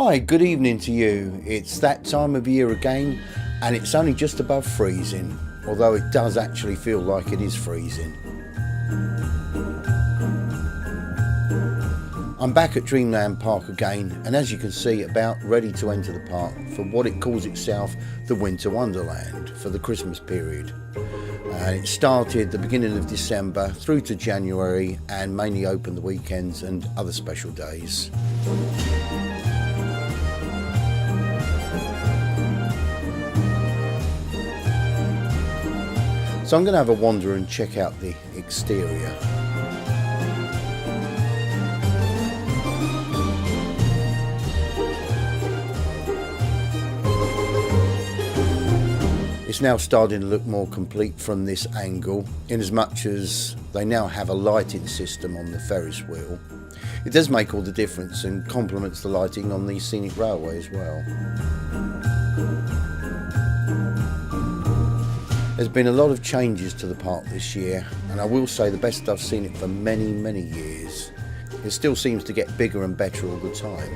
Hi, good evening to you. It's that time of year again, and it's only just above freezing, although it does actually feel like it is freezing. I'm back at Dreamland Park again, and as you can see, about ready to enter the park for what it calls itself the Winter Wonderland for the Christmas period. It started the beginning of December through to January and mainly open the weekends and other special days. So I'm going to have a wander and check out the exterior. It's now starting to look more complete from this angle, in as much as they now have a lighting system on the Ferris wheel. It does make all the difference and complements the lighting on the scenic railway as well. There's been a lot of changes to the park this year, and I will say the best I've seen it for many, many years. It still seems to get bigger and better all the time.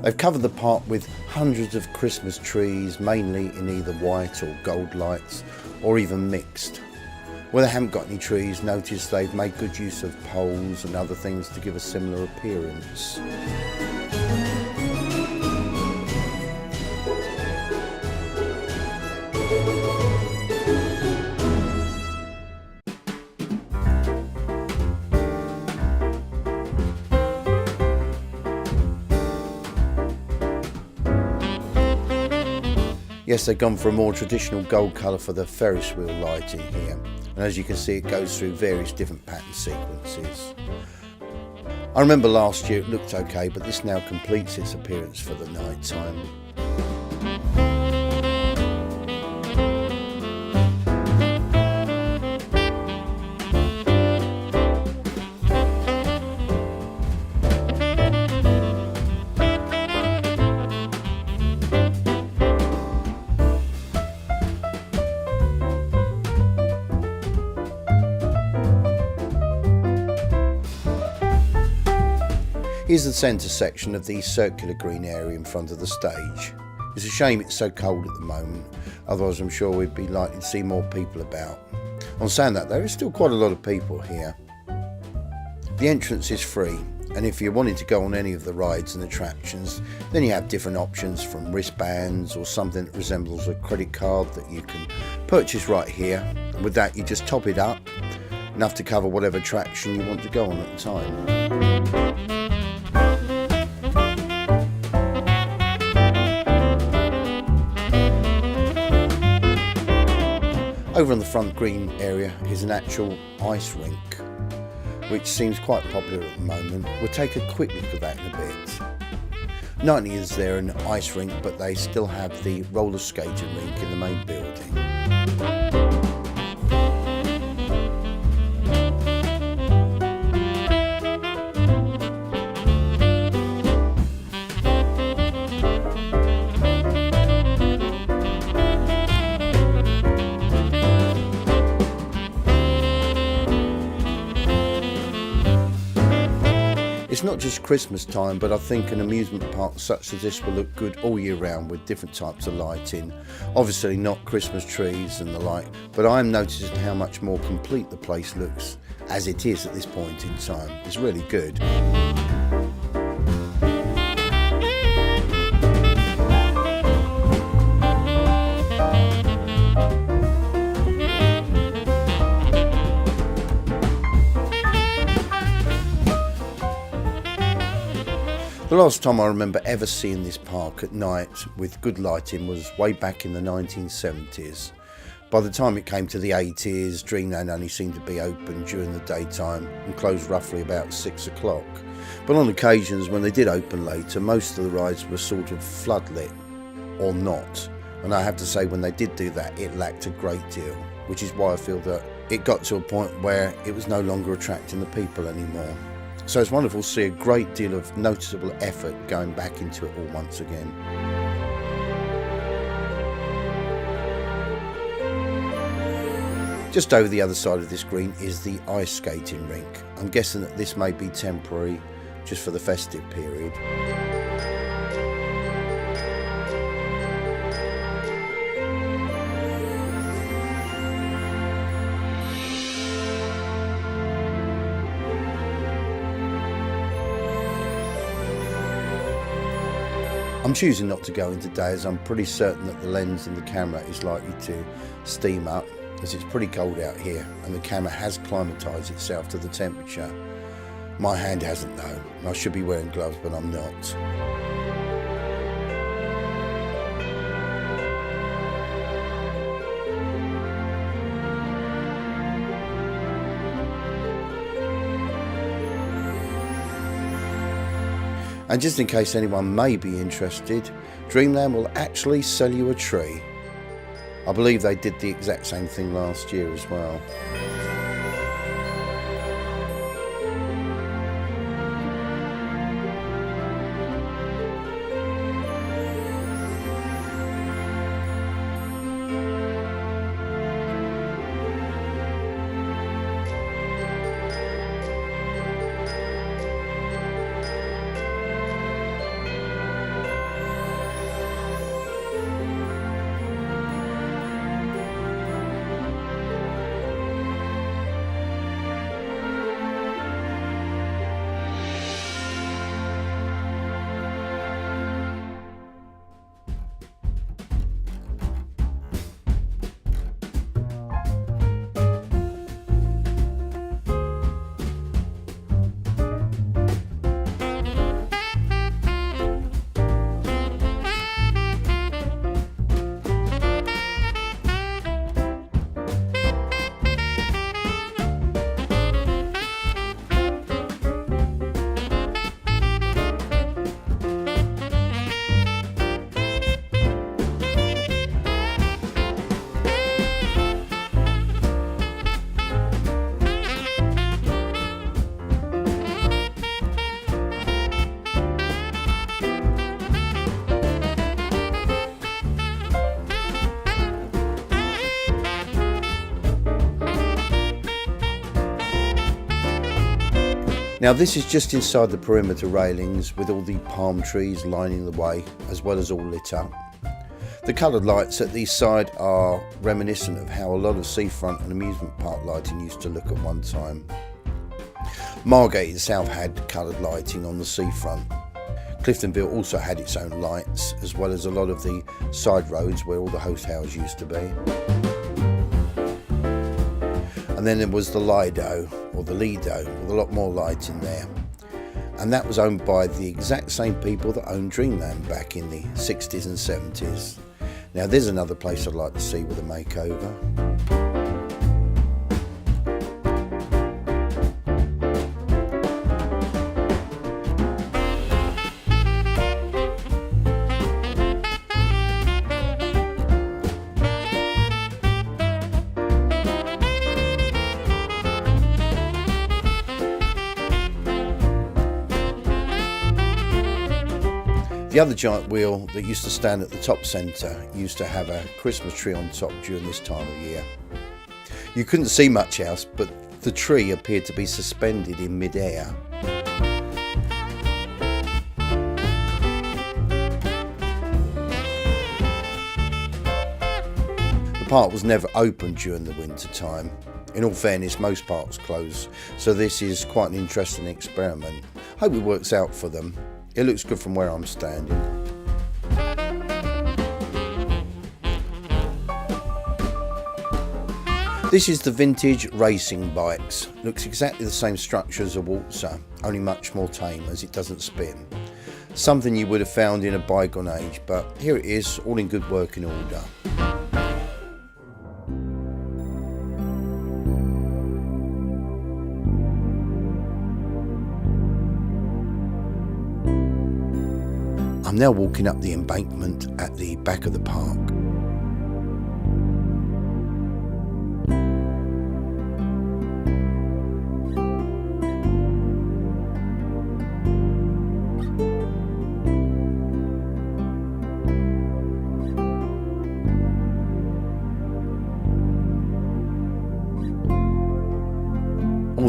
They've covered the park with hundreds of Christmas trees, mainly in either white or gold lights, or even mixed. Where they haven't got any trees, notice they've made good use of poles and other things to give a similar appearance. Yes, they've gone for a more traditional gold colour for the Ferris wheel lighting here, and as you can see it goes through various different pattern sequences. I remember last year it looked okay, but this now completes its appearance for the night time. Here's the centre section of the circular green area in front of the stage. It's a shame it's so cold at the moment, otherwise I'm sure we'd be likely to see more people about. On saying that, there is still quite a lot of people here. The entrance is free, and if you're wanting to go on any of the rides and attractions, then you have different options from wristbands or something that resembles a credit card that you can purchase right here. And with that you just top it up, enough to cover whatever attraction you want to go on at the time. Over on the front green area is an actual ice rink, which seems quite popular at the moment. We'll take a quick look at that in a bit. Not only is there an ice rink, but they still have the roller skating rink in the main building. It's not just Christmas time, but I think an amusement park such as this will look good all year round with different types of lighting. Obviously not Christmas trees and the like, but I am noticing how much more complete the place looks as it is at this point in time. It's really good. The last time I remember ever seeing this park at night with good lighting was way back in the 1970s. By the time it came to the 80s, Dreamland only seemed to be open during the daytime and closed roughly about 6 o'clock. But on occasions when they did open later, most of the rides were sort of floodlit or not. And I have to say, when they did do that, it lacked a great deal, which is why I feel that it got to a point where it was no longer attracting the people anymore. So it's wonderful to see a great deal of noticeable effort going back into it all once again. Just over the other side of this green is the ice skating rink. I'm guessing that this may be temporary, just for the festive period. I'm choosing not to go in today as I'm pretty certain that the lens in the camera is likely to steam up, as it's pretty cold out here and the camera has climatised itself to the temperature. My hand hasn't though, and I should be wearing gloves but I'm not. And just in case anyone may be interested, Dreamland will actually sell you a tree. I believe they did the exact same thing last year as well. Now this is just inside the perimeter railings with all the palm trees lining the way, as well as all lit up. The coloured lights at the side are reminiscent of how a lot of seafront and amusement park lighting used to look at one time. Margate itself had coloured lighting on the seafront. Cliftonville also had its own lights, as well as a lot of the side roads where all the hotels used to be. And then there was the Lido, or the Lido, with a lot more light in there. And that was owned by the exact same people that owned Dreamland back in the 60s and 70s. Now there's another place I'd like to see with a makeover. The other giant wheel that used to stand at the top centre used to have a Christmas tree on top during this time of year. You couldn't see much else, but the tree appeared to be suspended in mid-air. The park was never open during the winter time. In all fairness, most parks close, so this is quite an interesting experiment. Hope it works out for them. It looks good from where I'm standing. This is the vintage racing bikes. Looks exactly the same structure as a waltzer, only much more tame as it doesn't spin. Something you would have found in a bygone age, but here it is, all in good working order. I'm now walking up the embankment at the back of the park.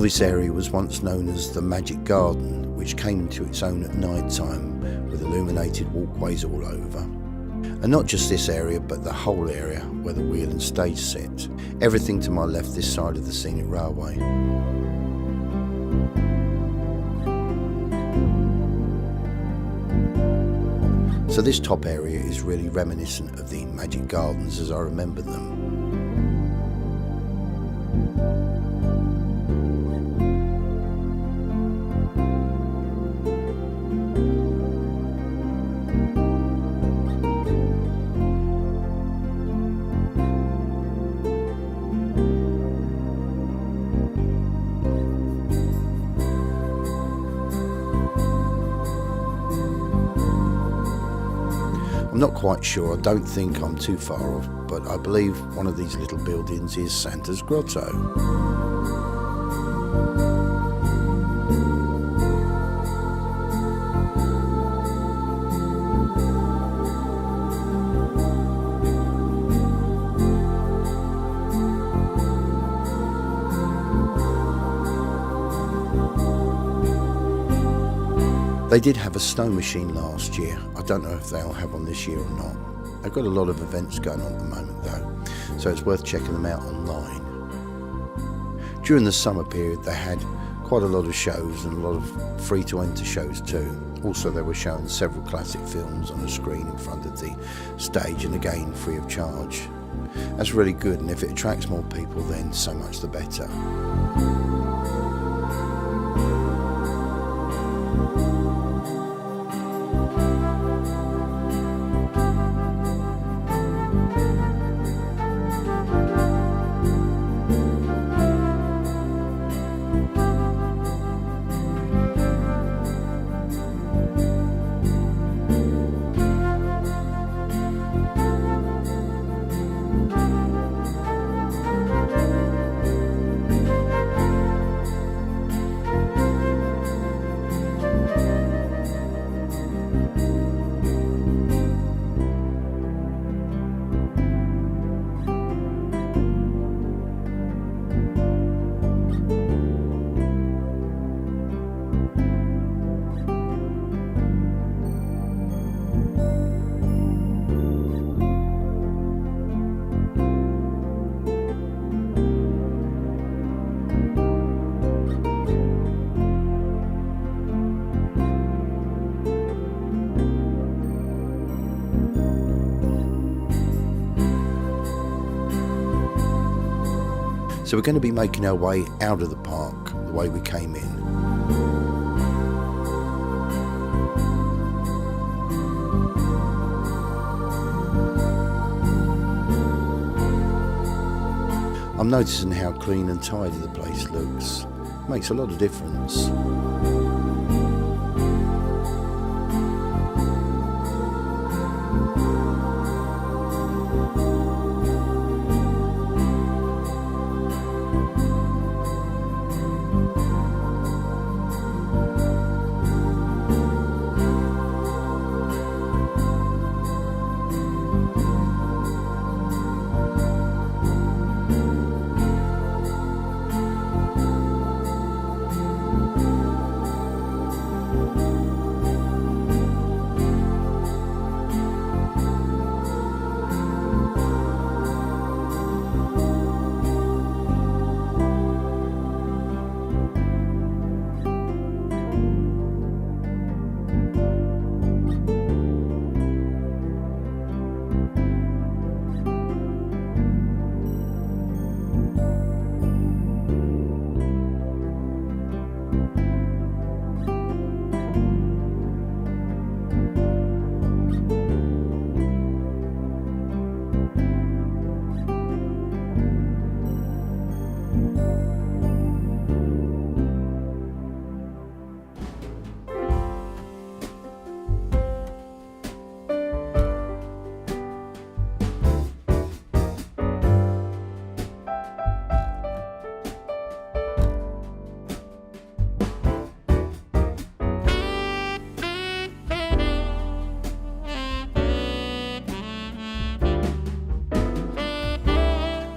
this area was once known as the Magic Garden, which came to its own at night time with illuminated walkways all over. And not just this area, but the whole area where the wheel and stage sit. Everything to my left this side of the scenic railway. So this top area is really reminiscent of the Magic Gardens as I remember them. I'm not quite sure, I don't think I'm too far off, but I believe one of these little buildings is Santa's Grotto. They did have a snow machine last year. I don't know if they'll have one this year or not. They've got a lot of events going on at the moment though, so it's worth checking them out online. During the summer period they had quite a lot of shows and a lot of free to enter shows too. Also they were showing several classic films on a screen in front of the stage, and again free of charge. That's really good, and if it attracts more people then so much the better. So we're going to be making our way out of the park the way we came in. I'm noticing how clean and tidy the place looks. Makes a lot of difference.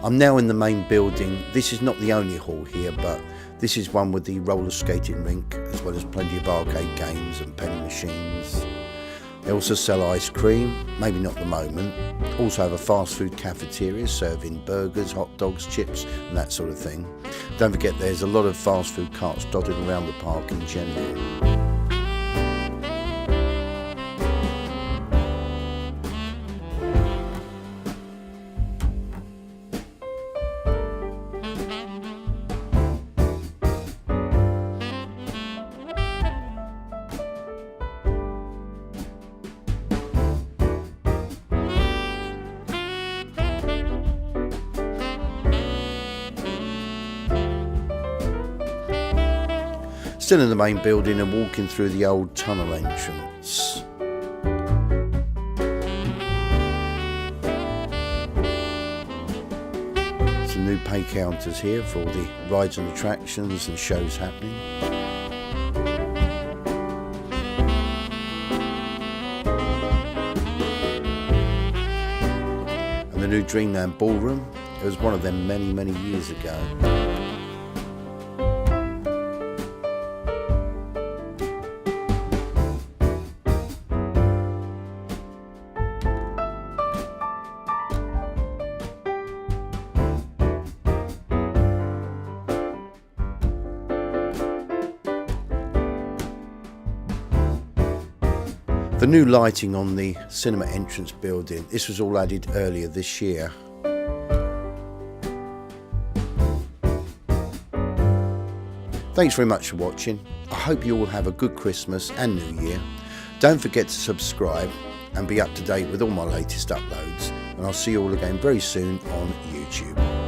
I'm now in the main building. This is not the only hall here, but This is one with the roller skating rink, as well as plenty of arcade games and penny machines. They also sell ice cream, maybe not at the moment. Also have a fast food cafeteria serving burgers, hot dogs, chips and that sort of thing. Don't forget there's a lot of fast food carts dotted around the park in general. Still in the main building and walking through the old tunnel entrance. Some new pay counters here for all the rides and attractions and shows happening. And the new Dreamland ballroom. It was one of them many years ago. The new lighting on the cinema entrance building, this was all added earlier this year. Thanks very much for watching. I hope you all have a good Christmas and New Year. Don't forget to subscribe and be up to date with all my latest uploads. And I'll see you all again very soon on YouTube.